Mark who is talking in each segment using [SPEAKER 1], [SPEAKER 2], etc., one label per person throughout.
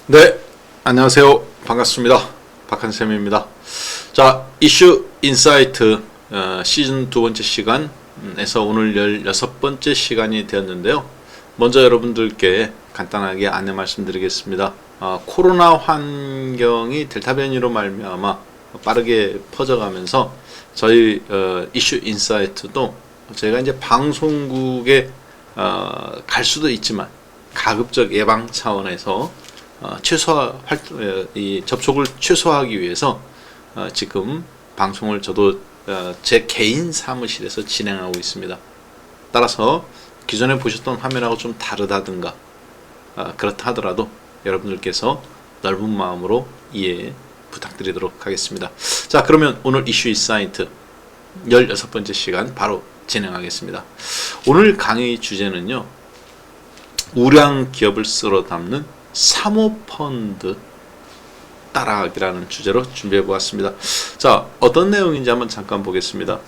[SPEAKER 1] 네, 안녕하세요. 반갑습니다. 박한쌤입니다. 자, 이슈 인사이트 시즌 두 번째 시간에서 오늘 16번째 시간이 되었는데요. 먼저 여러분들께 간단하게 안내 말씀드리겠습니다. 코로나 환경이 델타 변이로 말미암아 빠르게 퍼져가면서 저희 이슈 인사이트도 저희가 이제 방송국에 갈 수도 있지만 가급적 예방 차원에서 이 접촉을 최소화하기 위해서 지금 방송을 저도 제 개인 사무실에서 진행하고 있습니다. 따라서 기존에 보셨던 화면하고 좀 다르다든가 그렇다 하더라도 여러분들께서 넓은 마음으로 이해 부탁드리도록 하겠습니다. 자, 그러면 오늘 이슈 인사이트 16번째 시간 바로 진행하겠습니다. 오늘 강의 주제는요, 우량 기업을 쓸어 담는 사모펀드 따라하기라는 주제로 준비해 보았습니다. 자, 어떤 내용인지 한번 잠깐 보겠습니다.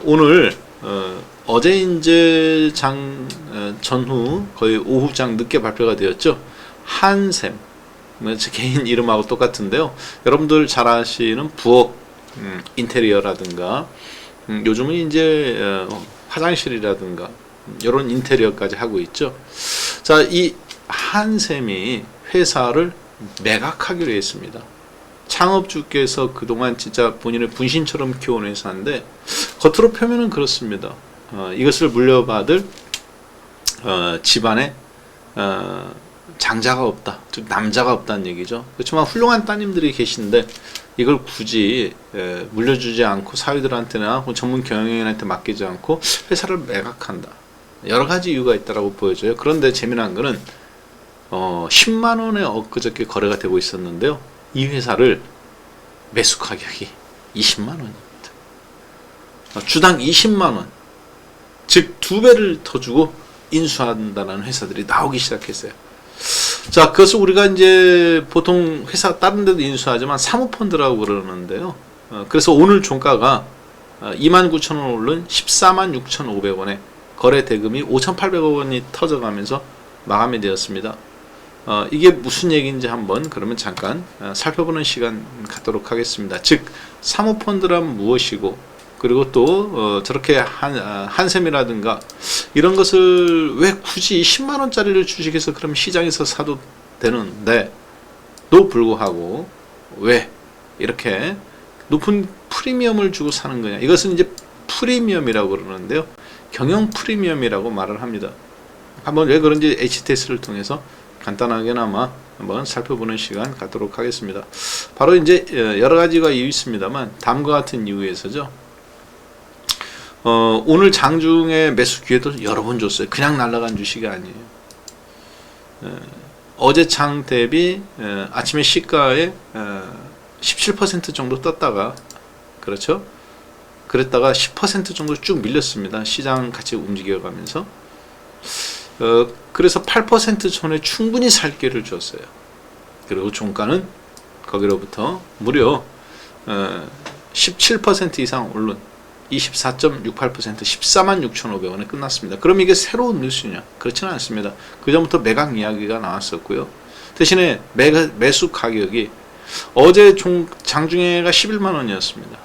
[SPEAKER 1] 오늘 어제 이제 전후 거의 오후장 늦게 발표가 되었죠. 한샘, 제 개인 이름하고 똑같은데요. 여러분들 잘 아시는 부엌 인테리어라든가 요즘은 이제 화장실이라든가 이런 인테리어까지 하고 있죠. 자, 이 한샘이 회사를 매각하기로 했습니다. 창업주께서 그동안 진짜 본인의 분신처럼 키워온 회사인데 겉으로 표면은 그렇습니다. 이것을 물려받을 집안에 장자가 없다, 즉 남자가 없다는 얘기죠. 그렇지만 훌륭한 따님들이 계신데 이걸 굳이 물려주지 않고 사위들한테나 전문 경영인한테 맡기지 않고 회사를 매각한다. 여러 가지 이유가 있다고 보여져요. 그런데 재미난 거는 10만 원에 엊그저께 거래가 되고 있었는데요. 이 회사를 매수 가격이 20만 원입니다. 주당 20만 원, 즉 2배를 더 주고 인수한다는 회사들이 나오기 시작했어요. 자, 그것을 우리가 이제 보통 회사 다른 데도 인수하지만 사모펀드라고 그러는데요. 그래서 오늘 종가가 29,000원 오른 146,500원에 거래 대금이 5,800억 원이 터져가면서 마감이 되었습니다. 이게 무슨 얘기인지 한번 그러면 잠깐 살펴보는 시간 갖도록 하겠습니다. 즉 사모펀드란 무엇이고, 그리고 또 저렇게 한샘이라든가 이런 것을 왜 굳이 10만 원짜리를 주식해서 그럼 시장에서 사도 되는데도 불구하고 왜 이렇게 높은 프리미엄을 주고 사는 거냐. 이것은 이제 프리미엄이라고 그러는데요. 경영 프리미엄이라고 말을 합니다. 한번 왜 그런지 HTS를 통해서 간단하게나마 한번 살펴보는 시간 갖도록 하겠습니다. 바로 이제 여러 가지가 이유 있습니다만 다음과 같은 이유에서죠. 오늘 장중에 매수 기회도 여러 번 줬어요. 그냥 날아간 주식이 아니에요. 어제 장 대비 아침에 시가에 17% 정도 떴다가, 그렇죠? 그랬다가 10% 정도 쭉 밀렸습니다. 시장 같이 움직여가면서. 그래서 8% 전에 충분히 살 기회를 줬어요. 그리고 종가는 거기로부터 무려 17% 이상 오른 24.68% 146,500원에 끝났습니다. 그럼 이게 새로운 뉴스냐? 그렇지는 않습니다. 그 전부터 매각 이야기가 나왔었고요. 대신에 매수 가격이 어제 장중에가 11만 원이었습니다.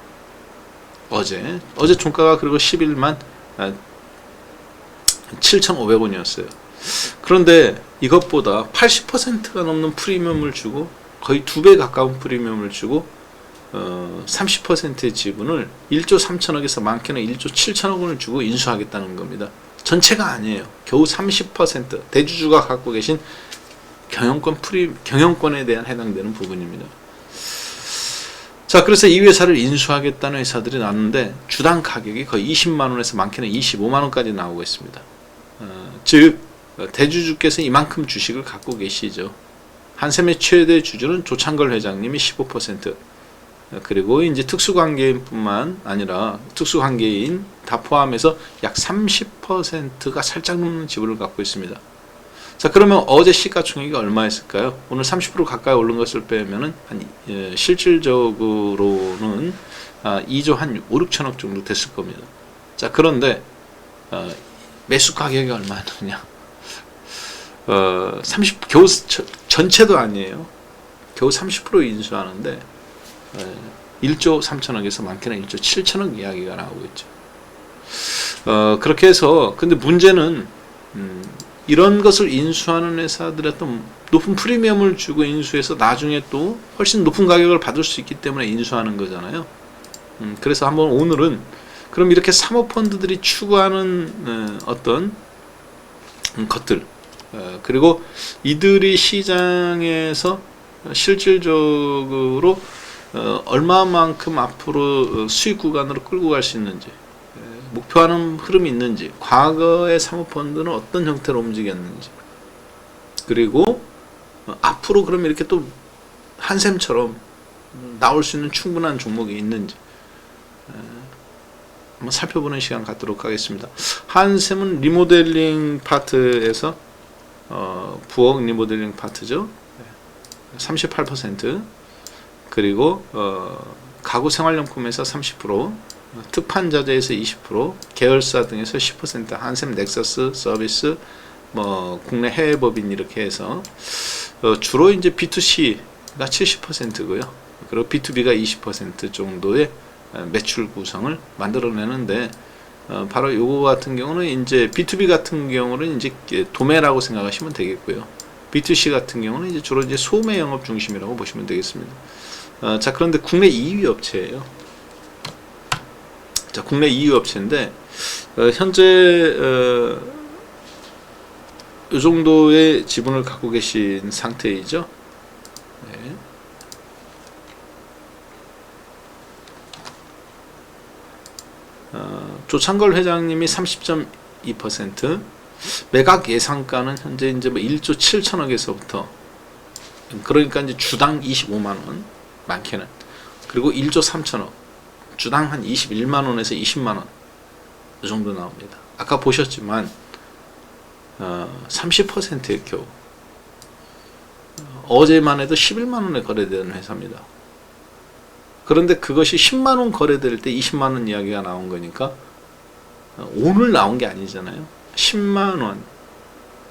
[SPEAKER 1] 어제 종가가 그리고 11만 7,500원이었어요. 그런데 이것보다 80%가 넘는 프리미엄을 주고 거의 2배 가까운 프리미엄을 주고 30%의 지분을 1조 3천억에서 많게는 1조 7천억 원을 주고 인수하겠다는 겁니다. 전체가 아니에요. 겨우 30% 대주주가 갖고 계신 경영권에 대한 해당되는 부분입니다. 자, 그래서 이 회사를 인수하겠다는 회사들이 나왔는데 주당 가격이 거의 20만 원에서 많게는 25만 원까지 나오고 있습니다. 즉 대주주께서 이만큼 주식을 갖고 계시죠. 한샘의 최대 주주는 조창걸 회장님이 15%, 그리고 이제 특수관계인뿐만 아니라 특수관계인 다 포함해서 약 30%가 살짝 넘는 지분을 갖고 있습니다. 자, 그러면 어제 시가총액이 얼마였을까요? 오늘 30% 가까이 오른 것을 빼면은 실질적으로는 2조 한 5, 6천억 정도 됐을 겁니다. 자, 그런데 매수 가격이 얼마였느냐? 겨우 전체도 아니에요. 겨우 30% 인수하는데 1조 3천억에서 많게는 1조 7천억 이야기가 나오고 있죠. 그렇게 해서 근데 문제는 이런 것을 인수하는 회사들의 어떤 높은 프리미엄을 주고 인수해서 나중에 또 훨씬 높은 가격을 받을 수 있기 때문에 인수하는 거잖아요. 그래서 한번 오늘은 그럼 이렇게 사모펀드들이 추구하는 어떤 것들 그리고 이들이 시장에서 실질적으로 얼마만큼 앞으로 수익 구간으로 끌고 갈 수 있는지 목표하는 흐름이 있는지 과거의 사모펀드는 어떤 형태로 움직였는지 그리고 앞으로 그럼 이렇게 또 한샘처럼 나올 수 있는 충분한 종목이 있는지 한번 살펴보는 시간 갖도록 하겠습니다. 한샘은 리모델링 파트에서 부엌 리모델링 파트죠. 38% 그리고 가구 생활용품에서 30% 특판자재에서 20% 계열사 등에서 10% 한샘 넥서스 서비스 뭐 국내 해외 법인 이렇게 해서 주로 이제 B2C가 70%고요. 그리고 B2B가 20% 정도의 매출 구성을 만들어내는데 바로 요거 같은 경우는 이제 B2B 같은 경우는 이제 도매라고 생각하시면 되겠고요. B2C 같은 경우는 이제 주로 이제 소매 영업 중심이라고 보시면 되겠습니다. 자, 그런데 국내 2위 업체예요. 자, 국내 2위 업체인데 현재 이 정도의 지분을 갖고 계신 상태이죠. 네. 조창걸 회장님이 30.2%, 매각 예상가는 현재 이제 뭐 1조 7천억에서부터 그러니까 이제 주당 25만 원 많게는 그리고 1조 3천억 주당 한 21만 원에서 20만 원 이 정도 나옵니다. 아까 보셨지만 30%의 겨우 어제만 해도 11만 원에 거래되는 회사입니다. 그런데 그것이 10만 원 거래될 때 20만 원 이야기가 나온 거니까 오늘 나온 게 아니잖아요. 10만 원,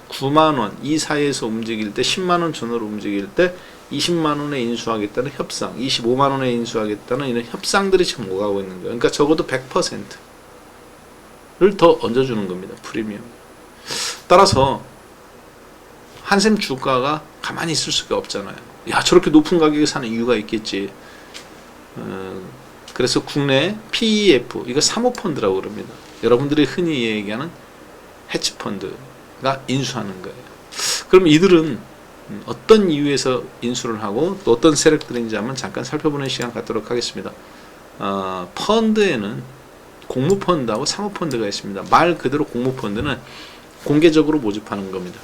[SPEAKER 1] 9만 원 이 사이에서 움직일 때 10만 원 전후로 움직일 때 20만 원에 인수하겠다는 협상, 25만 원에 인수하겠다는 이런 협상들이 지금 오가고 있는 거예요. 그러니까 적어도 100%를 더 얹어주는 겁니다. 프리미엄. 따라서 한샘 주가가 가만히 있을 수가 없잖아요. 야, 저렇게 높은 가격에 사는 이유가 있겠지. 그래서 국내 PEF, 이거 사모펀드라고 그럽니다. 여러분들이 흔히 얘기하는 헤지펀드가 인수하는 거예요. 그럼 이들은 어떤 이유에서 인수를 하고 또 어떤 세력들인지 한번 잠깐 살펴보는 시간 갖도록 하겠습니다. 펀드에는 공모펀드하고 사모펀드가 있습니다. 말 그대로 공모펀드는 공개적으로 모집하는 겁니다.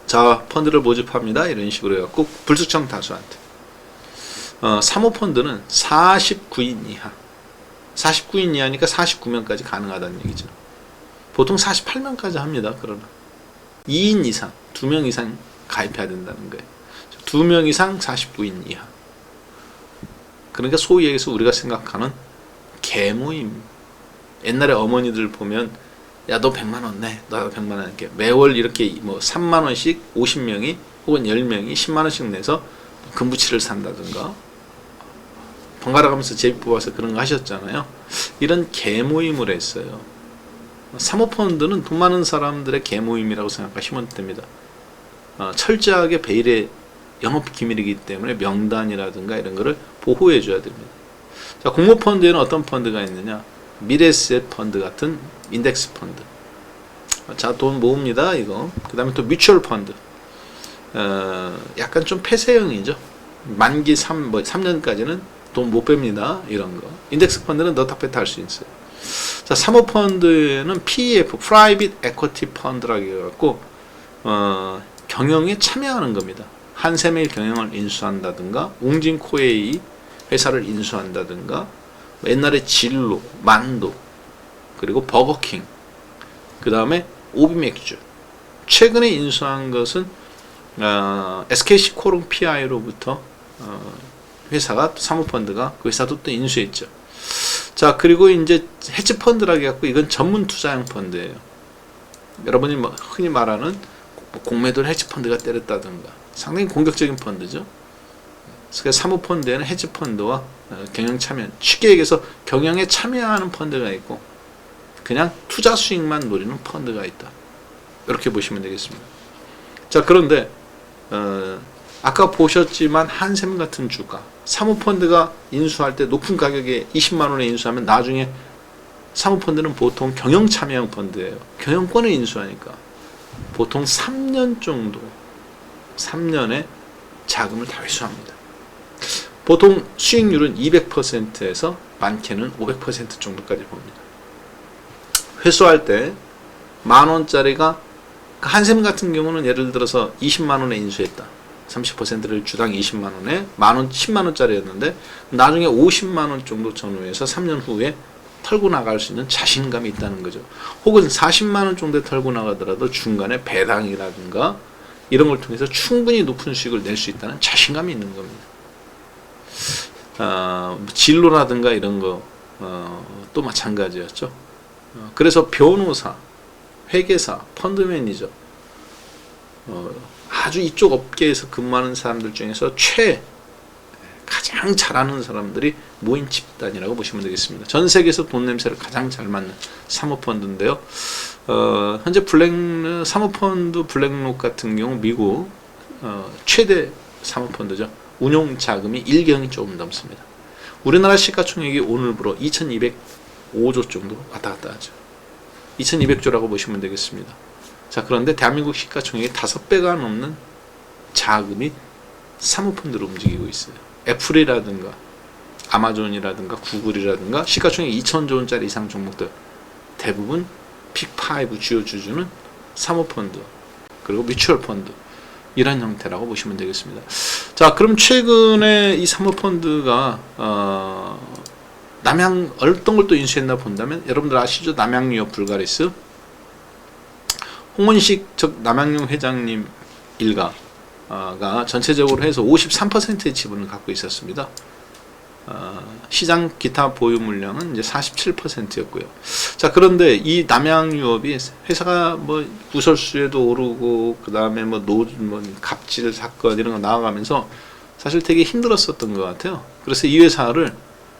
[SPEAKER 1] 자, 펀드를 모집합니다. 이런 식으로 해갖고 불특정 다수한테. 사모펀드는 49인 이하. 49인 이하니까 49명까지 가능하다는 얘기죠. 보통 48명까지 합니다. 그러나 2인 이상, 2명 이상 가입해야 된다는 거예요. 2명 이상 49인 이하. 그러니까 소위 얘기해서 우리가 생각하는 개모임. 옛날에 어머니들 보면 야, 너 100만 원 내. 너 100만 원 이렇게 매월 이렇게 뭐 3만 원씩 50명이 혹은 10명이 10만 원씩 내서 금부치를 산다든가 번갈아 가면서 제비 뽑아서 그런 거 하셨잖아요. 이런 개모임을 했어요. 사모펀드는 돈 많은 사람들의 개모임이라고 생각하시면 됩니다. 철저하게 베일의 영업기밀이기 때문에 명단이라든가 이런 거를 보호해 줘야 됩니다. 자, 공모펀드에는 어떤 펀드가 있느냐? 미래에셋 펀드 같은 인덱스 펀드. 자, 돈 모읍니다. 이거. 그 다음에 또 뮤추얼 펀드. 약간 좀 폐쇄형이죠. 만기 3년까지는 돈 못 뺍니다. 이런 거. 인덱스 펀드는 넣다 뺐다 할 수 있어요. 자, 사모펀드는 PEF, Private Equity Fund라고 해갖고, 경영에 참여하는 겁니다. 한샘의 경영을 인수한다든가, 웅진코웨이 회사를 인수한다든가, 옛날에 진로, 만도, 그리고 버거킹, 그 다음에 오비맥주. 최근에 인수한 것은 SKC 코롱 PI로부터 회사가 사모펀드가 그 회사도 또 인수했죠. 자, 그리고 이제 헤지펀드라고 해갖고 이건 전문 투자형 펀드예요. 여러분이 흔히 말하는 공매도를 헤지펀드가 때렸다든가 상당히 공격적인 펀드죠. 그래서 사모펀드에는 헤지펀드와 경영 참여, 쉽게 얘기해서 경영에 참여하는 펀드가 있고 그냥 투자 수익만 노리는 펀드가 있다. 이렇게 보시면 되겠습니다. 자, 그런데 아까 보셨지만 한샘 같은 주가, 사모펀드가 인수할 때 높은 가격에 20만원에 인수하면 나중에 사모펀드는 보통 경영 참여형 펀드예요. 경영권을 인수하니까 보통 3년 정도, 3년에 자금을 다 회수합니다. 보통 수익률은 200%에서 많게는 500% 정도까지 봅니다. 회수할 때 만원짜리가, 한샘 같은 경우는 예를 들어서 20만원에 인수했다. 30%를 주당 20만원에 만원, 10만원짜리였는데 나중에 50만원 정도 전후해서 3년 후에 털고 나갈 수 있는 자신감이 있다는 거죠. 혹은 40만원 정도에 털고 나가더라도 중간에 배당이라든가 이런 걸 통해서 충분히 높은 수익을 낼 수 있다는 자신감이 있는 겁니다. 진로라든가 이런 거 또 마찬가지였죠. 그래서 변호사, 회계사, 펀드 매니저, 아주 이쪽 업계에서 근무하는 사람들 중에서 가장 잘하는 사람들이 모인 집단이라고 보시면 되겠습니다. 전 세계에서 돈 냄새를 가장 잘 맡는 사모펀드인데요. 현재 사모펀드 블랙록 같은 경우 미국 최대 사모펀드죠. 운용 자금이 1경이 조금 넘습니다. 우리나라 시가총액이 오늘부로 2205조 정도 왔다 갔다 하죠. 2200조라고 보시면 되겠습니다. 자, 그런데 대한민국 시가총액이 5배가 넘는 자금이 사모펀드로 움직이고 있어요. 애플이라든가 아마존이라든가 구글이라든가 시가총액 2000조 원짜리 이상 종목들 대부분 픽5 주요 주주는 사모펀드 그리고 뮤추얼 펀드 이런 형태라고 보시면 되겠습니다. 자, 그럼 최근에 이 사모펀드가 어떤 걸 또 인수했나 본다면 여러분들 아시죠? 남양유업 불가리스 홍원식 남양유 회장님 일가가 전체적으로 해서 53%의 지분을 갖고 있었습니다. 시장 기타 보유 물량은 이제 47%였고요. 자, 그런데 이 남양유업이 회사가 뭐 구설수에도 오르고 그 다음에 뭐 갑질 사건 이런 거 나와가면서 사실 되게 힘들었었던 것 같아요. 그래서 이 회사를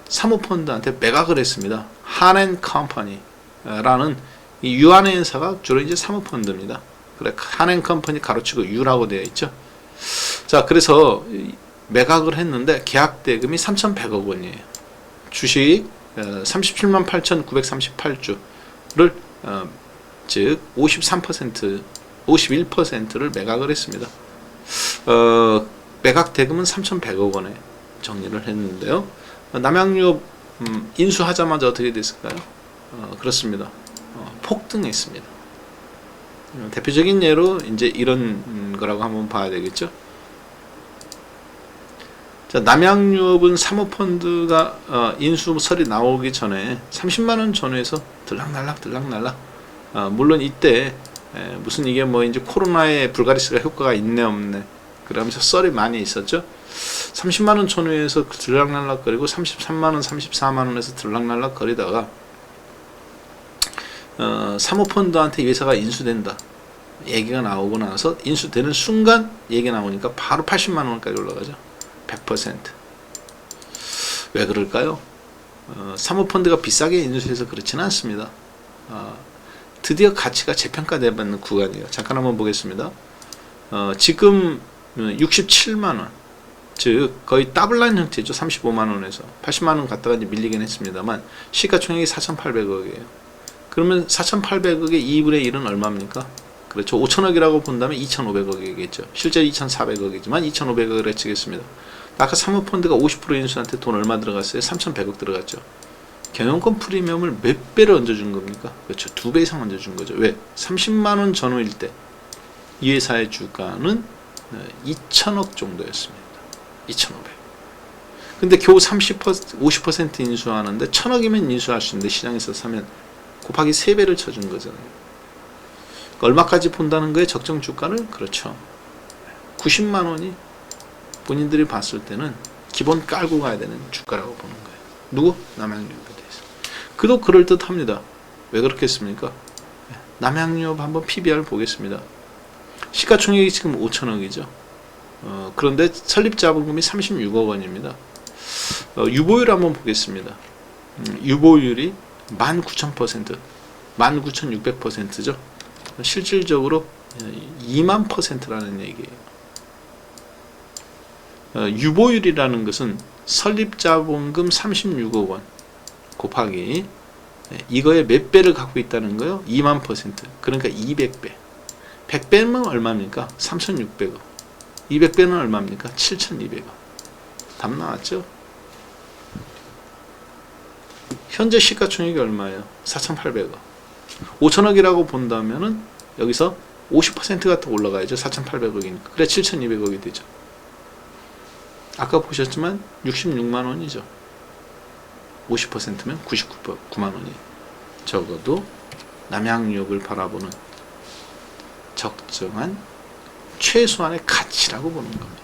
[SPEAKER 1] 사모펀드한테 매각을 했습니다. 한앤컴퍼니라는 이 유한의 회사가 주로 이제 사모펀드입니다. 그래, 한앤컴퍼니 가로치고 U라고 되어 있죠. 자, 그래서 매각을 했는데 계약 대금이 3,100억 원이에요. 주식 37만 8,938주를 즉 53%, 51%를 매각을 했습니다. 매각 대금은 3,100억 원에 정리를 했는데요. 남양유업 인수하자마자 어떻게 됐을까요? 그렇습니다. 폭등했습니다. 대표적인 예로 이제 이런 거라고 한번 봐야 되겠죠. 자, 남양유업은 사모펀드가 인수설이 나오기 전에 30만원 전후에서 들락날락 물론 이때 무슨 이게 뭐 이제 코로나에 불가리스가 효과가 있네 없네 그러면서 썰이 많이 있었죠. 30만원 전후에서 들락날락 거리고 33만원 34만원에서 들락날락 거리다가 사모펀드한테 이 회사가 인수된다 얘기가 나오고 나서 인수되는 순간 얘기가 나오니까 바로 80만원까지 올라가죠. 100%. 왜 그럴까요? 사모펀드가 비싸게 인수해서 그렇지는 않습니다. 드디어 가치가 재평가되는 구간이에요. 잠깐 한번 보겠습니다. 지금 67만원 즉 거의 더블라인 형태죠. 35만원에서 80만원 갔다가 이제 밀리긴 했습니다만 시가총액이 4,800억이에요. 그러면 4,800억의 2분의 1은 얼마입니까? 그렇죠. 5천억이라고 본다면 2,500억이겠죠. 실제 2,400억이지만 2,500억을 해치겠습니다. 아까 사모펀드가 50% 인수한테 돈 얼마 들어갔어요? 3,100억 들어갔죠. 경영권 프리미엄을 몇 배를 얹어준 겁니까? 그렇죠. 2배 이상 얹어준 거죠. 왜? 30만원 전후일 때 이 회사의 주가는 2천억 정도였습니다. 2,500. 근데 겨우 50% 인수하는데 1,000억이면 인수할 수 있는데 시장에서 사면 곱하기 3배를 쳐준 거잖아요. 그러니까 얼마까지 본다는 거예요? 적정 주가를? 그렇죠. 90만원이 본인들이 봤을 때는 기본 깔고 가야 되는 주가라고 보는 거예요. 누구? 남양유업에 대해서. 그도 그럴듯합니다. 왜 그렇겠습니까? 남양유업 한번 PBR 보겠습니다. 시가총액이 지금 5천억이죠. 그런데 설립자본금이 36억 원입니다. 유보율 한번 보겠습니다. 유보율이 19,000%, 19,600%죠. 실질적으로 20,000%라는 얘기예요. 유보율이라는 것은 설립자본금 36억 원 곱하기 이거의 몇 배를 갖고 있다는 거요? 20,000%. 그러니까 200배. 100배면 얼마입니까? 3,600억. 200배는 얼마입니까? 7,200억. 답 나왔죠? 현재 시가총액이 얼마예요? 4,800억. 5천억이라고 본다면은 여기서 50%가 더 올라가야죠. 4,800억이니까. 그래 7,200억이 되죠. 아까 보셨지만 66만 원이죠. 50%면 99만 원이. 적어도 남양유업을 바라보는 적정한 최소한의 가치라고 보는 겁니다.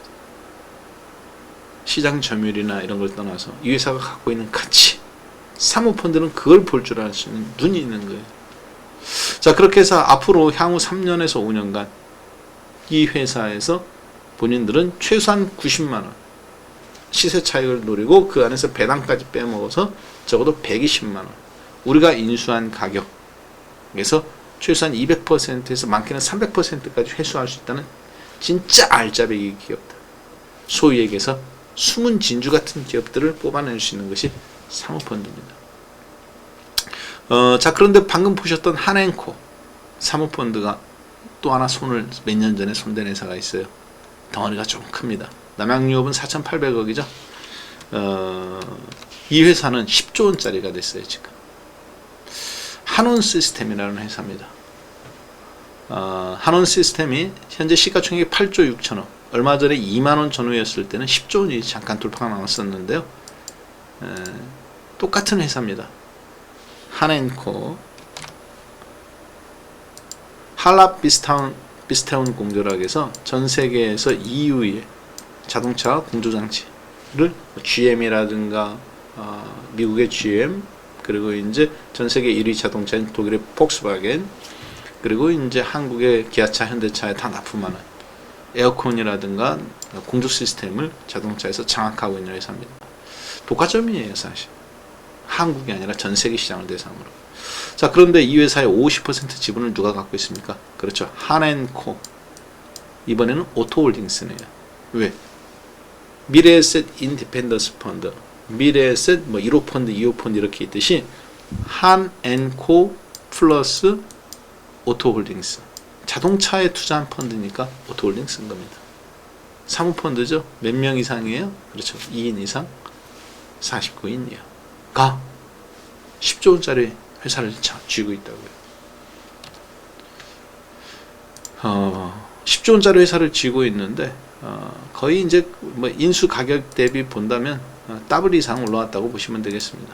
[SPEAKER 1] 시장 점유율이나 이런 걸 떠나서 이 회사가 갖고 있는 가치, 사모펀드는 그걸 볼 줄 알 수 있는 눈이 있는 거예요. 자, 그렇게 해서 앞으로 향후 3년에서 5년간 이 회사에서 본인들은 최소한 90만 원 시세 차익을 노리고 그 안에서 배당까지 빼먹어서 적어도 120만 원 우리가 인수한 가격에서 최소한 200%에서 많게는 300%까지 회수할 수 있다는 진짜 알짜배기 기업들, 소위 얘기해서 숨은 진주 같은 기업들을 뽑아낼 수 있는 것이 사모펀드입니다. 자, 그런데 방금 보셨던 한앤코 사모펀드가 또 하나 손을 몇 년 전에 손댄 회사가 있어요. 덩어리가 좀 큽니다. 남양유업은 4,800억이죠. 이 회사는 10조 원짜리가 됐어요. 지금 한원시스템이라는 회사입니다. 한원시스템이 현재 시가총액이 8조 6천억, 얼마 전에 2만원 전후였을 때는 10조 원이 잠깐 돌파가 나왔었는데요. 똑같은 회사입니다. 한앤코 할랍 비스타운 공조락에서 전 세계에서 EU의 자동차 공조장치를 GM이라든가 미국의 GM, 그리고 이제 전 세계 1위 자동차인 독일의 폭스바겐, 그리고 이제 한국의 기아차, 현대차에 다 납품하는 에어컨이라든가 공조 시스템을 자동차에서 장악하고 있는 회사입니다. 독과점이에요, 사실. 한국이 아니라 전 세계 시장을 대상으로. 자, 그런데 이 회사의 50% 지분을 누가 갖고 있습니까? 그렇죠. 한앤코. 이번에는 오토홀딩스네요. 왜? 미래에셋 인디펜던스 펀드, 미래에셋 뭐 1호 펀드, 2호 펀드 이렇게 있듯이 한앤코 플러스 오토홀딩스. 자동차에 투자한 펀드니까 오토홀딩스인 겁니다. 사모펀드죠. 몇 명 이상이에요? 그렇죠. 2인 이상 49인이요. 가 10조 원짜리 회사를 쥐고 있다고요. 10조 원짜리 회사를 쥐고 있는데 거의 이제 뭐 인수 가격 대비 본다면 더블 이상 올라왔다고 보시면 되겠습니다.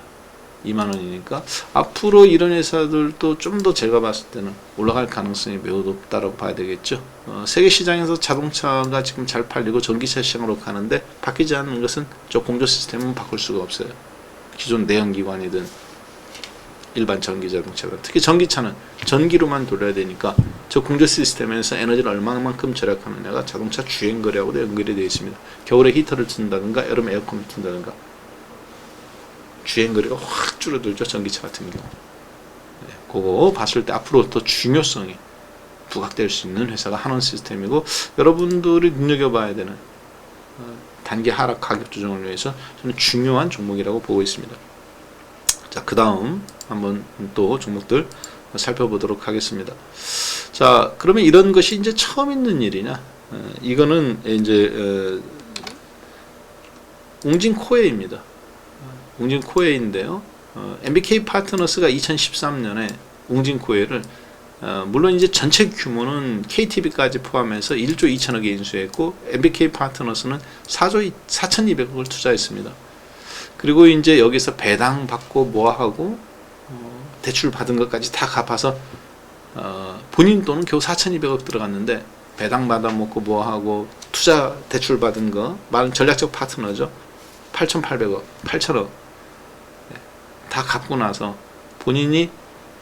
[SPEAKER 1] 2만 원이니까 앞으로 이런 회사들도 좀 더 제가 봤을 때는 올라갈 가능성이 매우 높다라고 봐야 되겠죠. 세계 시장에서 자동차가 지금 잘 팔리고 전기차 시장으로 가는데 바뀌지 않는 것은 저 공조 시스템은 바꿀 수가 없어요. 기존 내연기관이든 일반 전기 자동차든, 특히 전기차는 전기로만 돌려야 되니까 저 공조 시스템에서 에너지를 얼마만큼 절약하느냐가 자동차 주행거리하고도 연결이 되어 있습니다. 겨울에 히터를 튼다든가 여름에 에어컨을 튼다든가 주행거리가 확 줄어들죠. 전기차 같은 경우. 네, 그거 봤을 때 앞으로 더 중요성이 부각될 수 있는 회사가 한원시스템이고, 여러분들이 눈여겨봐야 되는 단기 하락 가격 조정을 위해서 저는 중요한 종목이라고 보고 있습니다. 자, 그 다음 한번 또 종목들 살펴보도록 하겠습니다. 자, 그러면 이런 것이 이제 처음 있는 일이냐? 이거는 이제 웅진코웨이입니다. 웅진코웨이인데요. MBK 파트너스가 2013년에 웅진코웨이를 물론 이제 전체 규모는 KTB까지 포함해서 1조 2천억에 인수했고, MBK 파트너스는 4조 4,200억을 투자했습니다. 그리고 이제 여기서 배당 받고 뭐하고 대출 받은 것까지 다 갚아서 본인 돈은 겨우 4,200억 들어갔는데 배당 받아 먹고 뭐하고 투자 대출 받은 거, 말은 전략적 파트너죠. 8,800억, 8,000억 다 갚고 나서 본인이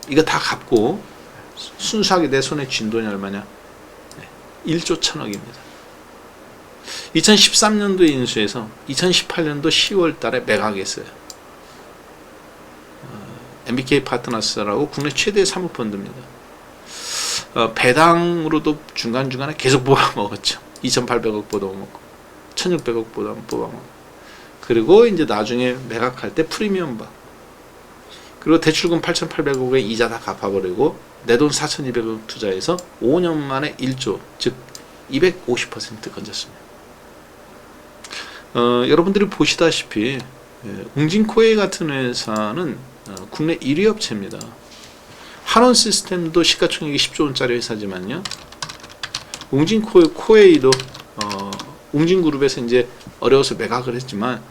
[SPEAKER 1] 이거 다 갚고 순수하게 내 손에 쥔 돈이 얼마냐? 1조 1,000억입니다. 2013년도에 인수해서 2018년도 10월 달에 매각했어요. MBK 파트너스라고 국내 최대 사모펀드입니다. 배당으로도 중간중간에 계속 뽑아먹었죠. 2,800억 뽑아먹고 1,600억 뽑아먹고, 그리고 이제 나중에 매각할 때 프리미엄 바, 그리고 대출금 8,800억에 이자 다 갚아버리고 내 돈 4,200억 투자해서 5년 만에 1조, 즉 250% 건졌습니다. 여러분들이 보시다시피 웅진코웨이 같은 회사는 국내 1위 업체입니다. 한원 시스템도 시가총액이 10조 원짜리 회사지만요. 웅진코웨이도 웅진그룹에서 이제 어려워서 매각을 했지만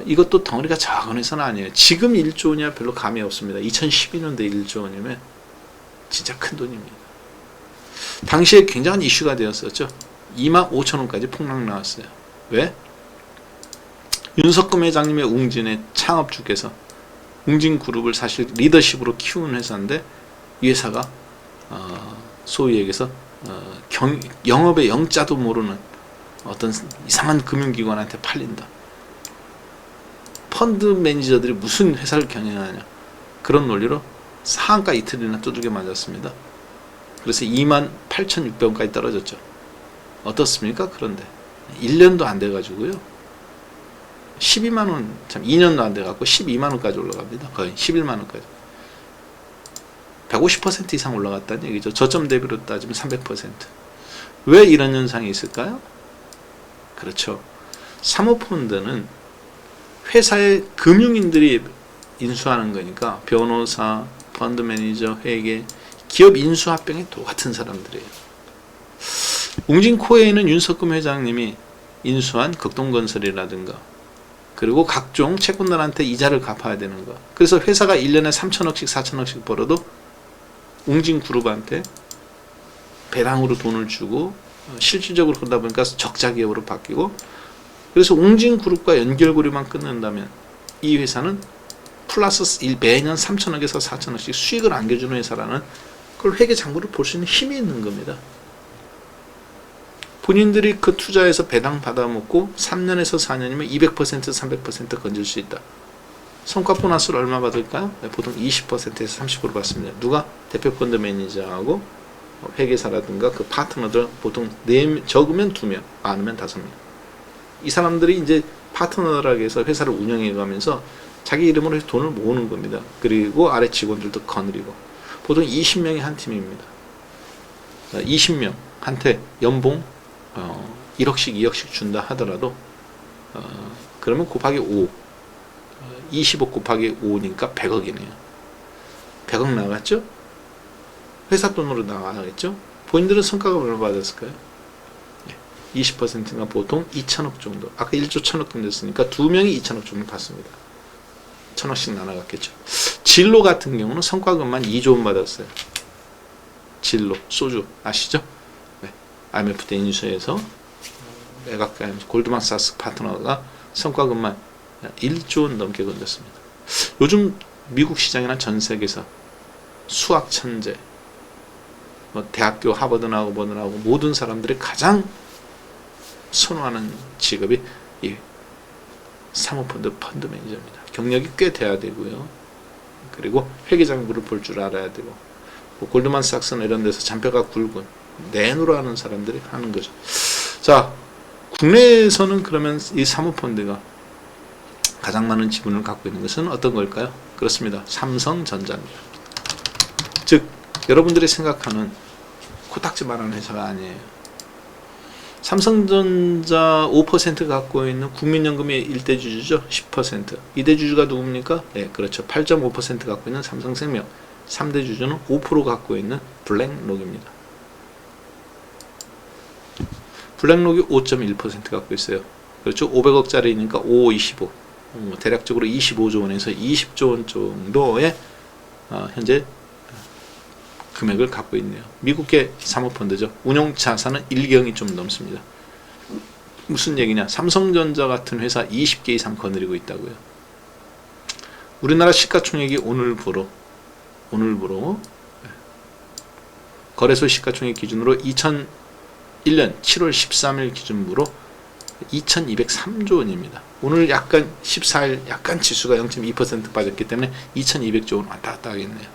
[SPEAKER 1] 이것도 덩어리가 작은 회사는 아니에요. 지금 1조 원이야 별로 감이 없습니다. 2012년도에 1조 원이면 진짜 큰 돈입니다. 당시에 굉장한 이슈가 되었었죠. 25,000원까지 폭락 나왔어요. 왜? 윤석금 회장님의 웅진의 창업주께서 웅진그룹을 사실 리더십으로 키우는 회사인데 이 회사가 소위 얘기해서 영업의 영자도 모르는 어떤 이상한 금융기관한테 팔린다. 펀드 매니저들이 무슨 회사를 경영하냐, 그런 논리로 상한가 이틀이나 두들겨 맞았습니다. 그래서 28,600원까지 떨어졌죠. 어떻습니까? 그런데 1년도 안 돼가지고요, 12만원, 참 2년도 안 돼갖고 12만원까지 올라갑니다. 거의 11만원까지 150% 이상 올라갔다는 얘기죠. 저점 대비로 따지면 300%. 왜 이런 현상이 있을까요? 그렇죠. 사모펀드는 회사의 금융인들이 인수하는 거니까 변호사, 펀드 매니저, 회계, 기업 인수합병의 똑같은 사람들이에요. 웅진코웨이는 윤석금 회장님이 인수한 극동건설이라든가 그리고 각종 채권단한테 이자를 갚아야 되는 거. 그래서 회사가 1년에 3천억씩 4천억씩 벌어도 웅진그룹한테 배당으로 돈을 주고 실질적으로 그러다 보니까 적자 기업으로 바뀌고, 그래서 웅진그룹과 연결고리만 끊는다면 이 회사는 플러스 매년 3천억에서 4천억씩 수익을 안겨주는 회사라는 그걸 회계장부를 볼 수 있는 힘이 있는 겁니다. 본인들이 그 투자해서 배당 받아먹고 3년에서 4년이면 200% 300% 건질 수 있다. 성과 보너스를 얼마 받을까요? 보통 20%에서 30% 받습니다. 누가? 대표 펀드 매니저하고 회계사라든가 그 파트너들, 보통 적으면 2명, 많으면 5명. 이 사람들이 이제 파트너라고 해서 회사를 운영해 가면서 자기 이름으로 해서 돈을 모으는 겁니다. 그리고 아래 직원들도 거느리고, 보통 20명이 한 팀입니다. 20명한테 연봉 1억씩 2억씩 준다 하더라도 그러면 곱하기 5, 25 곱하기 5니까 100억이네요. 100억 나갔죠? 회사 돈으로 나가겠죠? 본인들은 성과가 얼마 받았을까요? 20%가 보통 2천억 정도. 아까 1조 1천억 정도 됐으니까 2명이 2천억 정도 받습니다. 1천억씩 나눠갔겠죠. 진로 같은 경우는 성과금만 2조 원 받았어요. 진로, 소주 아시죠? 네. IMF 때 인수해서 골드만삭스 파트너가 성과금만 1조 원 넘게 건졌습니다. 요즘 미국 시장이나 전 세계에서 수학 천재, 대학교 하버드 나오고 모든 사람들이 가장 선호하는 직업이 이 사모펀드 펀드 매니저입니다. 경력이 꽤 돼야 되고요. 그리고 회계장부를 볼 줄 알아야 되고, 골드만삭스나 이런 데서 잔뼈가 굵은 내노로 하는 사람들이 하는 거죠. 자, 국내에서는 그러면 이 사모펀드가 가장 많은 지분을 갖고 있는 것은 어떤 걸까요? 그렇습니다. 삼성전자입니다. 즉 여러분들이 생각하는 코딱지만한 회사가 아니에요. 삼성전자 5% 갖고 있는 국민연금의 1대주주죠. 10%. 2대주주가 누굽니까? 네, 그렇죠. 8.5% 갖고 있는 삼성생명. 3대주주는 5% 갖고 있는 블랙록입니다. 블랙록이 5.1% 갖고 있어요. 그렇죠. 500억짜리니까 5, 25. 대략적으로 25조 원에서 20조 원 정도의 현재 금액을 갖고 있네요. 미국의 사모펀드죠. 운용 자산은 1경이 좀 넘습니다. 무슨 얘기냐? 삼성전자 같은 회사 20개 이상 거느리고 있다고요. 우리나라 시가총액이 오늘부로 거래소 시가총액 기준으로 2001년 7월 13일 기준으로 2203조 원입니다. 오늘 약간 14일 약간 지수가 0.2% 빠졌기 때문에 2200조 원 왔다 갔다 하겠네요.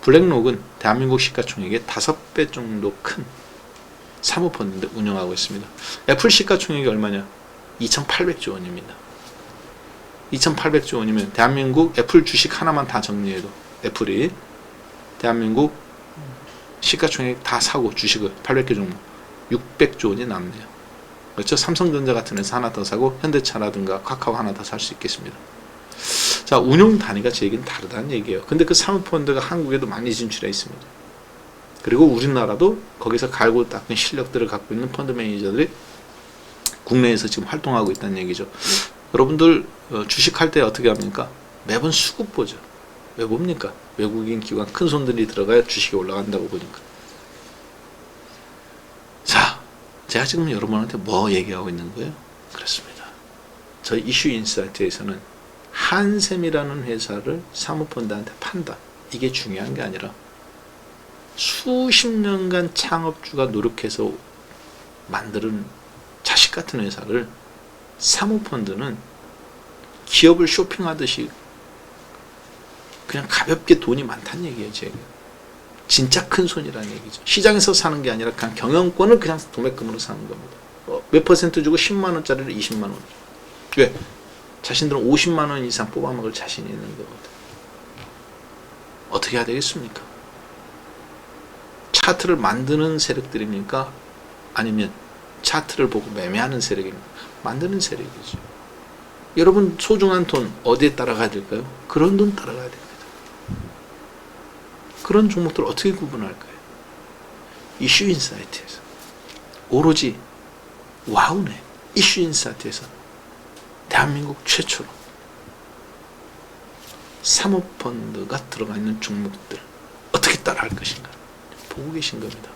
[SPEAKER 1] 블랙록은 대한민국 시가총액의 5배 정도 큰 사모펀드 운영하고 있습니다. 애플 시가총액이 얼마냐? 2800조 원입니다. 2800조 원이면 대한민국 애플 주식 하나만 다 정리해도 애플이 대한민국 시가총액 다 사고 주식을 800개 정도 600조 원이 남네요. 그렇죠? 삼성전자 같은 회사 하나 더 사고 현대차라든가 카카오 하나 더 살 수 있겠습니다. 자, 운용 단위가 제 얘기는 다르다는 얘기예요. 근데 그 사모펀드가 한국에도 많이 진출해 있습니다. 그리고 우리나라도 거기서 갈고 닦은 실력들을 갖고 있는 펀드 매니저들이 국내에서 지금 활동하고 있다는 얘기죠. 여러분들 주식할 때 어떻게 합니까? 매번 수급 보죠. 왜 봅니까? 외국인 기관 큰 손들이 들어가야 주식이 올라간다고 보니까. 자, 제가 지금 여러분한테 뭐 얘기하고 있는 거예요? 그렇습니다. 저희 이슈 인사이트에서는 한샘이라는 회사를 사모펀드한테 판다. 이게 중요한 게 아니라 수십 년간 창업주가 노력해서 만드는 자식 같은 회사를 사모펀드는 기업을 쇼핑하듯이 그냥 가볍게 돈이 많다는 얘기예요. 제가. 진짜 큰 손이라는 얘기죠. 시장에서 사는 게 아니라 그냥 경영권을 그냥 도매금으로 사는 겁니다. 몇 퍼센트 주고 10만 원짜리를 20만 원. 왜? 자신들은 50만 원 이상 뽑아먹을 자신이 있는 겁니다. 어떻게 해야 되겠습니까? 차트를 만드는 세력들입니까? 아니면 차트를 보고 매매하는 세력입니까? 만드는 세력이죠. 여러분 소중한 돈 어디에 따라가야 될까요? 그런 돈 따라가야 됩니다. 그런 종목들 어떻게 구분할까요? 이슈 인사이트에서 오로지 와우네 이슈 인사이트에서 대한민국 최초로 사모펀드가 들어가 있는 종목들 어떻게 따라할 것인가 보고 계신 겁니다.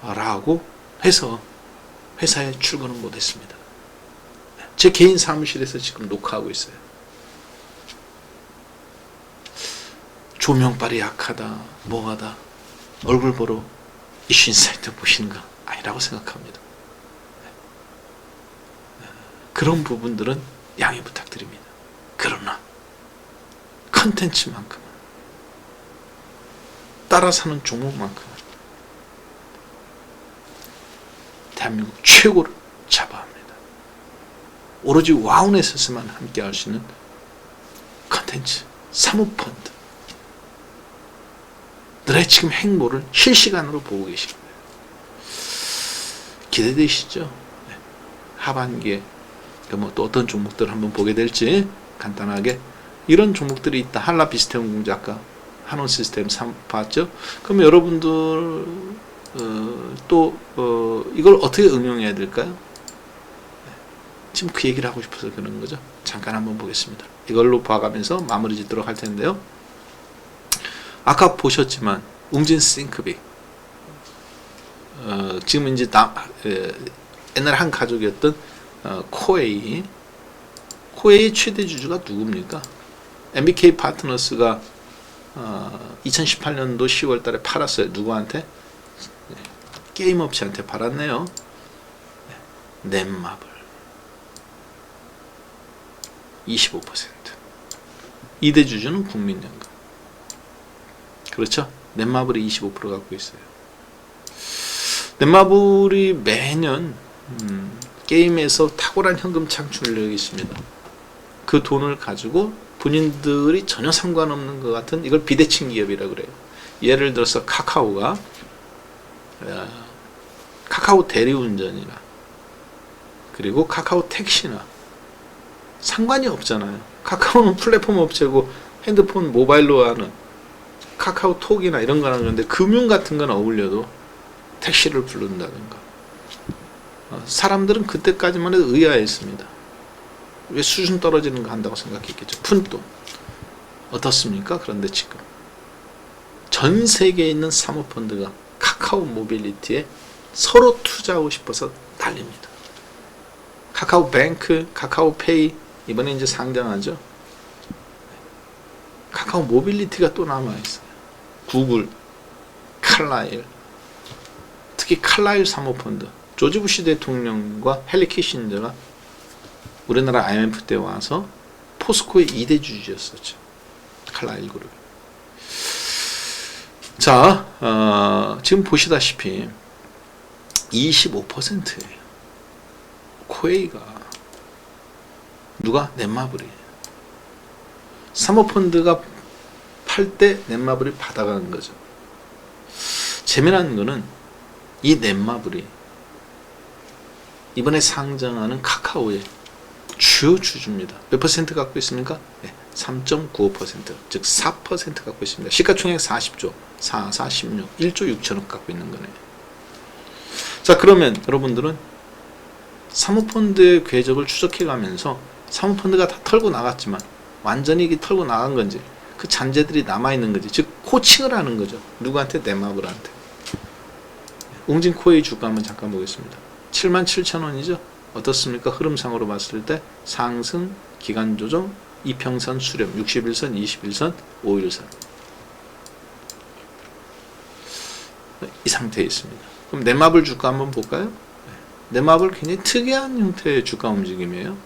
[SPEAKER 1] 코로나라고 해서 회사에 출근은 못했습니다. 제 개인 사무실에서 지금 녹화하고 있어요. 조명빨이 약하다, 뭐하다, 얼굴 보러 이슈 인사이트 보시는 거 아니라고 생각합니다. 그런 부분들은 양해 부탁드립니다. 그러나 컨텐츠만큼은 따라 사는 종목만큼은 대한민국 최고를 잡아야 합니다. 오로지 와우넷에서만 함께 할 수 있는 컨텐츠, 사모펀드 들의 지금 행보를 실시간으로 보고 계신 거예요. 기대되시죠? 네. 하반기에 뭐 또 어떤 종목들을 한번 보게 될지 간단하게 이런 종목들이 있다. 한라비스테온공제 아까 한원시스템 봤죠? 그럼 여러분들 이걸 어떻게 응용해야 될까요? 네. 지금 그 얘기를 하고 싶어서 그러는 거죠. 잠깐 한번 보겠습니다. 이걸로 봐가면서 마무리 짓도록 할 텐데요. 아까 보셨지만 웅진 싱크빅 지금 이제 옛날에 한 가족이었던 코웨이 최대 주주가 누굽니까? MBK 파트너스가 2018년도 10월 달에 팔았어요. 누구한테? 게임 업체한테 팔았네요. 넷마블 25%. 2대 주주는 국민연금. 그렇죠? 넷마블이 25% 갖고 있어요. 넷마블이 매년 게임에서 탁월한 현금 창출력이 있습니다. 그 돈을 가지고 본인들이 전혀 상관없는 것 같은 이걸 비대칭 기업이라고 그래요. 예를 들어서 카카오가 카카오 대리운전이나 그리고 카카오 택시나 상관이 없잖아요. 카카오는 플랫폼 업체고 핸드폰 모바일로 하는 카카오톡이나 이런 거는 그런데 금융 같은 건 어울려도 택시를 부른다든가 사람들은 그때까지만 해도 의아했습니다. 왜 수준 떨어지는 거 한다고 생각했겠죠. 푼돈 어떻습니까? 그런데 지금 전 세계에 있는 사모펀드가 카카오 모빌리티에 서로 투자하고 싶어서 달립니다. 카카오 뱅크, 카카오 페이 이번에 이제 상장하죠. 카카오 모빌리티가 또 남아있어요. 구글, 칼라일, 특히 칼라일 사모펀드 조지 부시 대통령과 헨리 키신저가 우리나라 IMF 때 와서 포스코의 2대 주주였었죠. 칼라일 그룹. 자, 지금 보시다시피 25%예요. 코웨이가 누가? 넷마블이. 사모펀드가 팔 때 넷마블이 받아간 거죠. 재미난 거는 이 넷마블이 이번에 상장하는 카카오의 주요 주주입니다. 몇 퍼센트 갖고 있습니까? 네, 3.95%, 즉 4% 갖고 있습니다. 시가총액 40조, 16, 1조 6천억 갖고 있는 거네요. 자, 그러면 여러분들은 사모펀드의 궤적을 추적해가면서 사모펀드가 다 털고 나갔지만 완전히 이게 털고 나간 건지 그 잔재들이 남아있는 건지, 즉 코칭을 하는 거죠. 누구한테? 넷마블한테. 웅진 코웨이 주가 한번 잠깐 보겠습니다. 77,000원이죠. 어떻습니까? 흐름상으로 봤을 때 상승, 기간 조정, 이평선 수렴, 61선, 21선, 5일선 이 상태에 있습니다. 그럼 넷마블 주가 한번 볼까요? 넷마블 굉장히 특이한 형태의 주가 움직임이에요.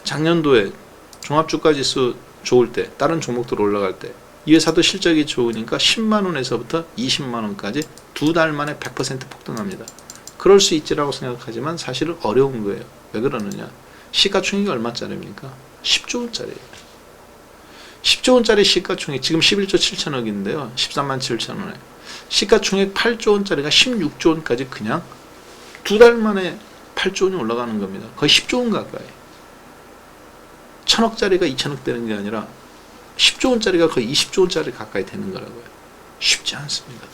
[SPEAKER 1] 작년도에 종합주가지수 좋을 때, 다른 종목들 올라갈 때 이 회사도 실적이 좋으니까 10만원에서부터 20만원까지 두 달 만에 100% 폭등합니다. 그럴 수 있지라고 생각하지만 사실은 어려운 거예요. 왜 그러느냐? 시가총액이 얼마짜리입니까? 10조원짜리예요. 10조원짜리 시가총액, 지금 11조 7천억인데요. 13만 7천원에. 시가총액 8조원짜리가 16조원까지 그냥 두 달 만에 8조원이 올라가는 겁니다. 거의 10조원 가까이. 1000억짜리가 2000억 되는 게 아니라 10조원짜리가 거의 20조원짜리 가까이 되는 거라고요. 쉽지 않습니다.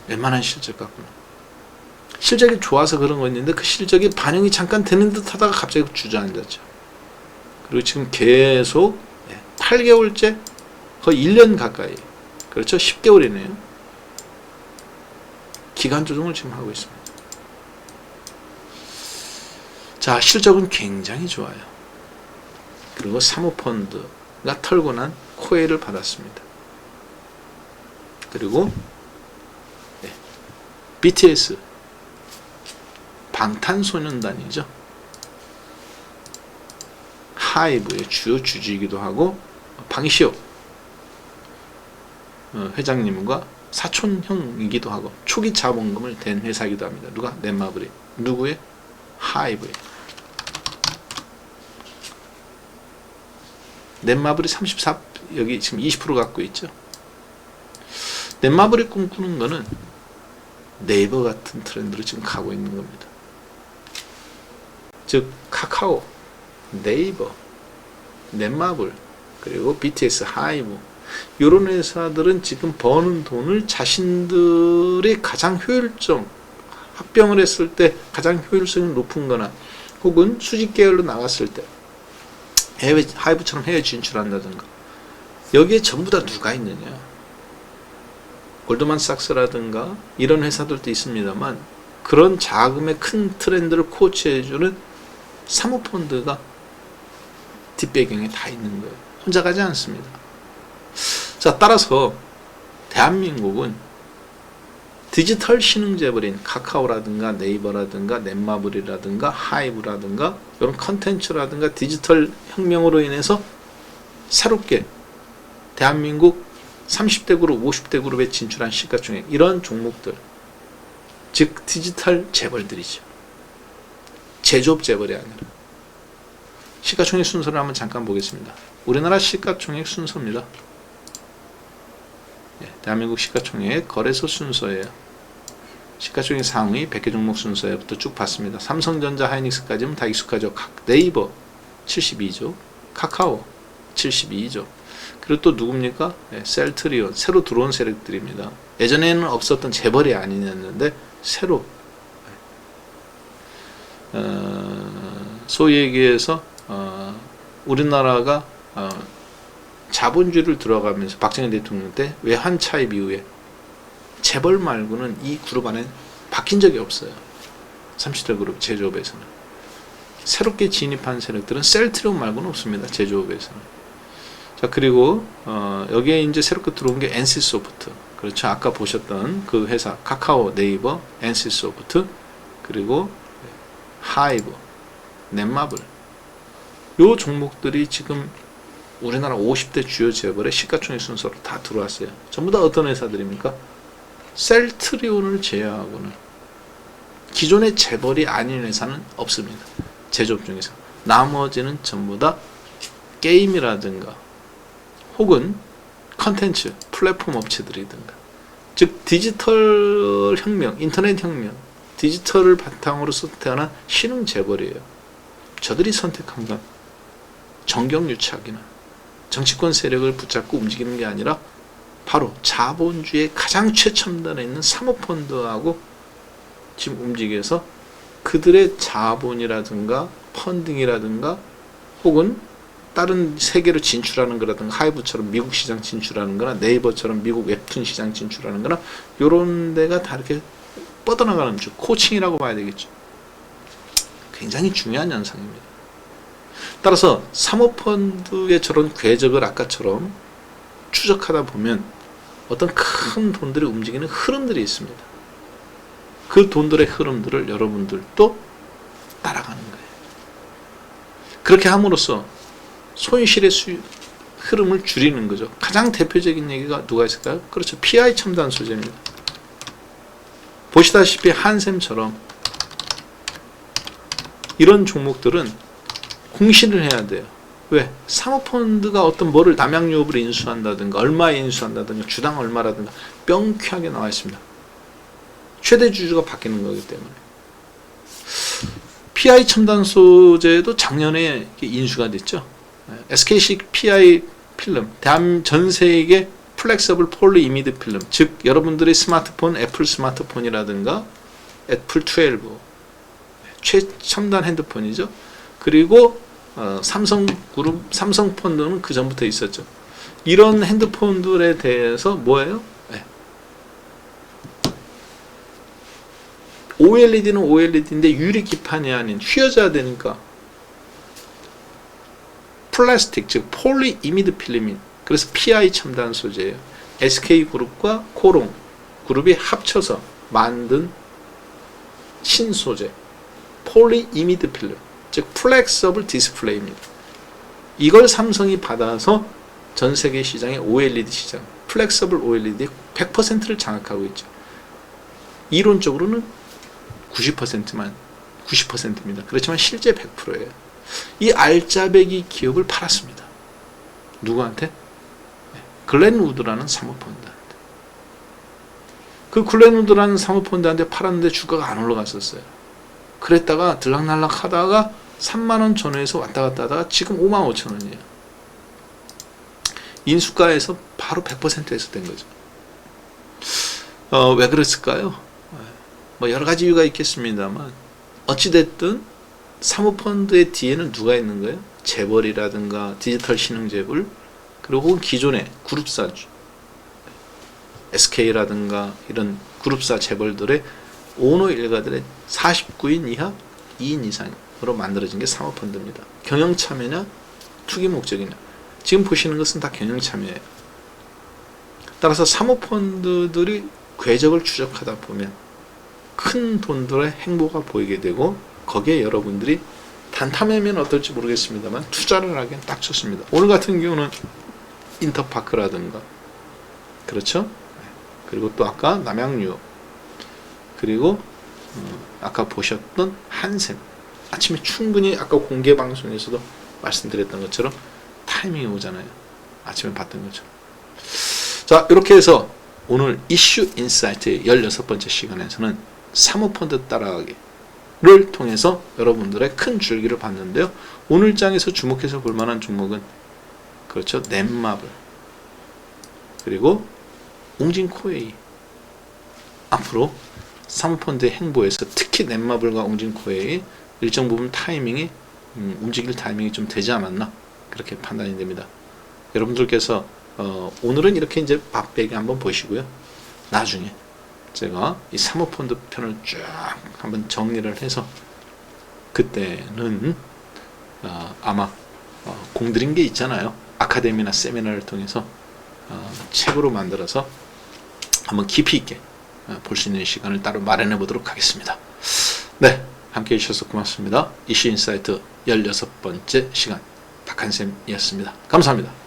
[SPEAKER 1] 웬만한 실적 갖고는. 실적이 좋아서 그런 거 있는데 그 실적이 반영이 잠깐 되는 듯 하다가 갑자기 주저앉았죠. 그리고 지금 계속 8개월째 거의 1년 가까이, 그렇죠? 10개월이네요. 기간 조정을 지금 하고 있습니다. 자, 실적은 굉장히 좋아요. 그리고 사모펀드가 털고 난 코웨이를 받았습니다. 그리고 BTS 방탄소년단이죠. 하이브의 주요 주주이기도 하고 방시혁 회장님과 사촌형이기도 하고 초기 자본금을 댄 회사이기도 합니다. 누가? 넷마블이. 누구의? 하이브의. 넷마블이 34, 여기 지금 20% 갖고 있죠. 넷마블이 꿈꾸는 거는 네이버 같은 트렌드로 지금 가고 있는 겁니다. 즉 카카오, 네이버, 넷마블, 그리고 BTS, 하이브, 이런 회사들은 지금 버는 돈을 자신들이 가장 효율적, 합병을 했을 때 가장 효율성이 높은 거나 혹은 수직 계열로 나갔을 때 해외, 하이브처럼 해외 진출한다든가, 여기에 전부 다 누가 있느냐? 골드만삭스라든가 이런 회사들도 있습니다만 그런 자금의 큰 트렌드를 코치해주는 사모펀드가 뒷배경에 다 있는 거예요. 혼자 가지 않습니다. 자, 따라서 대한민국은 디지털 신흥재벌인 카카오라든가 네이버라든가 넷마블이라든가 하이브라든가 이런 컨텐츠라든가 디지털 혁명으로 인해서 새롭게 대한민국 30대 그룹, 50대 그룹에 진출한 시가총액, 이런 종목들, 즉 디지털 재벌들이죠. 제조업 재벌이 아니라. 시가총액 순서를 한번 잠깐 보겠습니다. 우리나라 시가총액 순서입니다. 대한민국 시가총액 거래소 순서예요. 시가총액 상위 100개 종목 순서부터 쭉 봤습니다. 삼성전자, 하이닉스까지는 다 익숙하죠. 네이버 72조, 카카오 72조, 그리고 또 누굽니까? 셀트리온, 새로 들어온 세력들입니다. 예전에는 없었던 재벌이 아니었는데 새로 소위 얘기해서 우리나라가 자본주의를 들어가면서 박정희 대통령 때 외환 차입 이후에 재벌 말고는 이 그룹 안에 바뀐 적이 없어요. 30대 그룹 제조업에서는. 새롭게 진입한 세력들은 셀트리온 말고는 없습니다. 제조업에서는. 자, 그리고 여기에 이제 새롭게 들어온 게 NC소프트, 그렇죠. 아까 보셨던 그 회사 카카오, 네이버, NC소프트, 그리고 하이브, 넷마블, 요 종목들이 지금 우리나라 50대 주요 재벌의 시가총액 순서로 다 들어왔어요. 전부 다 어떤 회사들입니까? 셀트리온을 제외하고는 기존의 재벌이 아닌 회사는 없습니다. 제조업 중에서. 나머지는 전부 다 게임이라든가 혹은 컨텐츠, 플랫폼 업체들이든가, 즉 디지털 혁명, 인터넷 혁명, 디지털을 바탕으로서 태어난 신흥 재벌이에요. 저들이 선택한 건 정경유착이나 정치권 세력을 붙잡고 움직이는 게 아니라 바로 자본주의의 가장 최첨단에 있는 사모펀드하고 지금 움직여서 그들의 자본이라든가 펀딩이라든가 혹은 다른 세계로 진출하는 거라든가, 하이브처럼 미국 시장 진출하는 거나 네이버처럼 미국 웹툰 시장 진출하는 거나 요런 데가 다 이렇게 뻗어나가는 중, 코칭이라고 봐야 되겠죠. 굉장히 중요한 현상입니다. 따라서 사모펀드의 저런 궤적을 아까처럼 추적하다 보면 어떤 큰 돈들이 움직이는 흐름들이 있습니다. 그 돈들의 흐름들을 여러분들도 따라가는 거예요. 그렇게 함으로써 손실의 흐름을 줄이는 거죠. 가장 대표적인 얘기가 누가 있을까요? 그렇죠. PI 첨단 소재입니다. 보시다시피 한샘처럼 이런 종목들은 공시를 해야 돼요. 왜? 사모펀드가 어떤 뭐를 남양유업을 인수한다든가 얼마에 인수한다든가 주당 얼마라든가 명쾌하게 나와 있습니다. 최대 주주가 바뀌는 거기 때문에. PI 첨단 소재도 작년에 인수가 됐죠. SKC PI 필름, 전 세계 플렉서블 폴리 이미드 필름, 즉 여러분들의 스마트폰, 애플 스마트폰이라든가 애플 12 최첨단 핸드폰이죠. 그리고 삼성그룹, 삼성펀드는 그 전부터 있었죠. 이런 핸드폰들에 대해서 뭐예요? 네. OLED는 OLED인데 유리 기판이 아닌 휘어져야 되니까 플라스틱, 즉 폴리 이미드 필름인, 그래서 PI 첨단 소재예요. SK그룹과 코롱 그룹이 합쳐서 만든 신소재 폴리 이미드 필름, 즉 플렉서블 디스플레이입니다. 이걸 삼성이 받아서 전 세계 시장의 OLED 시장, 플렉서블 OLED의 100%를 장악하고 있죠. 이론적으로는 90%입니다. 그렇지만 실제 100%예요. 이 알짜배기 기업을 팔았습니다. 누구한테? 글렌우드라는 사모펀드한테. 그 글렌우드라는 사모펀드한테 팔았는데 주가가 안 올라갔었어요. 그랬다가 들락날락 하다가 3만원 전후에서 왔다 갔다 하다가 지금 55,000원이에요. 인수가에서 바로 100%에서 된 거죠. 왜 그랬을까요? 뭐 여러 가지 이유가 있겠습니다만 어찌됐든 사모펀드의 뒤에는 누가 있는 거예요? 재벌이라든가 디지털 신흥 재벌, 그리고 혹은 기존의 그룹사, SK라든가 이런 그룹사 재벌들의 오너 일가들의 49인 이하 2인 이상으로 만들어진 게 사모펀드입니다. 경영 참여냐 투기 목적이냐, 지금 보시는 것은 다 경영 참여예요. 따라서 사모펀드들이 궤적을 추적하다 보면 큰 돈들의 행보가 보이게 되고, 거기에 여러분들이 단타매면 어떨지 모르겠습니다만 투자를 하기엔 딱 좋습니다. 오늘 같은 경우는 인터파크라든가, 그렇죠? 그리고 또 아까 남양유업, 그리고 아까 보셨던 한샘, 아침에 충분히 아까 공개 방송에서도 말씀드렸던 것처럼 타이밍이 오잖아요. 아침에 봤던 것처럼. 자, 이렇게 해서 오늘 이슈 인사이트의 16번째 시간에서는 사모펀드 따라가기를 통해서 여러분들의 큰 줄기를 봤는데요. 오늘 장에서 주목해서 볼 만한 종목은 그렇죠, 넷마블, 그리고 웅진코웨이. 앞으로 사모펀드의 행보에서 특히 넷마블과 웅진코웨이 일정 부분 타이밍이 움직일 타이밍이 좀 되지 않았나, 그렇게 판단이 됩니다. 여러분들께서 오늘은 이렇게 이제 맛배기 한번 보시고요. 나중에 제가 이 사모펀드 편을 쫙 한번 정리를 해서 그때는 아마 공들인 게 있잖아요. 아카데미나 세미나를 통해서 책으로 만들어서 한번 깊이 있게 볼 수 있는 시간을 따로 마련해 보도록 하겠습니다. 네, 함께 해주셔서 고맙습니다. 이슈 인사이트 16번째 시간 박한샘이었습니다. 감사합니다.